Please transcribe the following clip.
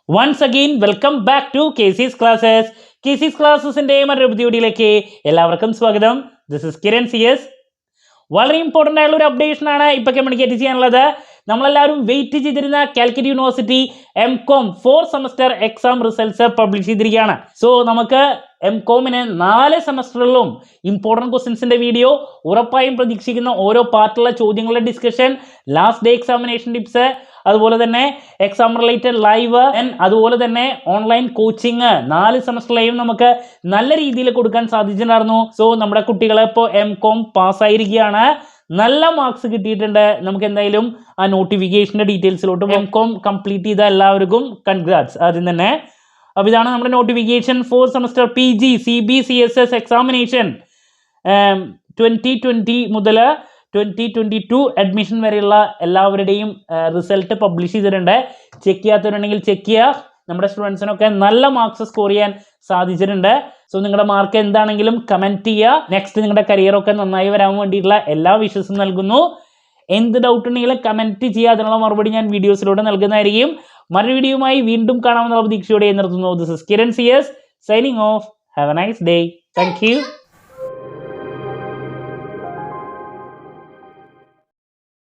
Once again, welcome back to KC's Classes. KC's Classesന്റെ മറ്റൊരു വീഡിയോയിലേക്ക് എല്ലാവർക്കും സ്വാഗതം. This is Kiran CS. വളരെ ഇമ്പോർട്ടൻ്റ് ആയിട്ടുള്ള ഒരു അപ്ഡേഷൻ ആണ് ഇപ്പോൾ കമ്മ്യൂണിക്കേറ്റ് ചെയ്യാനുള്ളത്. നമ്മളെല്ലാവരും വെയിറ്റ് ചെയ്തിരുന്ന Calicut university MCOM 4 semester exam results publish ചെയ്തിരിക്കുകയാണ്. സോ നമുക്ക് MCOMന് 4 സെമസ്റ്ററിലും ഇമ്പോർട്ടൻറ്റ് ക്വസ്റ്റ്യൻസിൻ്റെ വീഡിയോ, ഉറപ്പായും പ്രതീക്ഷിക്കുന്ന ഓരോ പാർട്ടുള്ള ചോദ്യങ്ങളുടെ discussion, last day examination tips, അതുപോലെ തന്നെ എക്സാം റിലേറ്റഡ് ലൈവ്, അതുപോലെ തന്നെ ഓൺലൈൻ കോച്ചിങ് 4 സെമസ്റ്ററിലെയും നമുക്ക് നല്ല രീതിയിൽ കൊടുക്കാൻ സാധിച്ചിട്ടുണ്ടായിരുന്നു. സോ നമ്മുടെ കുട്ടികൾ ഇപ്പോൾ MCOM പാസ്സായിരിക്കുകയാണ്, നല്ല മാർക്സ് കിട്ടിയിട്ടുണ്ട്. നമുക്ക് എന്തായാലും ആ നോട്ടിഫിക്കേഷൻ്റെ ഡീറ്റെയിൽസിലോട്ട് MCOM കംപ്ലീറ്റ് ചെയ്ത എല്ലാവർക്കും കൺഗ്രാറ്റ്സ് ആദ്യം തന്നെ. അപ്പോൾ ഇതാണ് നമ്മുടെ notification. 4 semester PG CBCSS examination 2020 മുതൽ 2022 അഡ്മിഷൻ വരെയുള്ള എല്ലാവരുടെയും റിസൾട്ട് പബ്ലിഷ് ചെയ്തിട്ടുണ്ട്. ചെക്ക് ചെയ്യാത്തവരുണ്ടെങ്കിൽ ചെക്ക് ചെയ്യുക. നമ്മുടെ സ്റ്റുഡൻസിനൊക്കെ നല്ല മാർക്സ് സ്കോർ ചെയ്യാൻ സാധിച്ചിട്ടുണ്ട്. സോ നിങ്ങളുടെ മാർക്ക് എന്താണെങ്കിലും കമൻറ്റ് ചെയ്യുക. നെക്സ്റ്റ് നിങ്ങളുടെ കരിയറൊക്കെ നന്നായി വരാൻ വേണ്ടിയിട്ടുള്ള എല്ലാ വിഷസും നൽകുന്നു. എന്ത് ഡൗട്ട് ഉണ്ടെങ്കിലും കമൻറ്റ് ചെയ്യുക. അതിനുള്ള മറുപടി ഞാൻ വീഡിയോസിലൂടെ നൽകുന്നതായിരിക്കും. മറ്റൊരു വീഡിയോയുമായി വീണ്ടും കാണാമെന്നുള്ള പ്രതീക്ഷയോടെ നിർത്തുന്നു. This is Kiran CS signing off. Have a nice day. Thank U.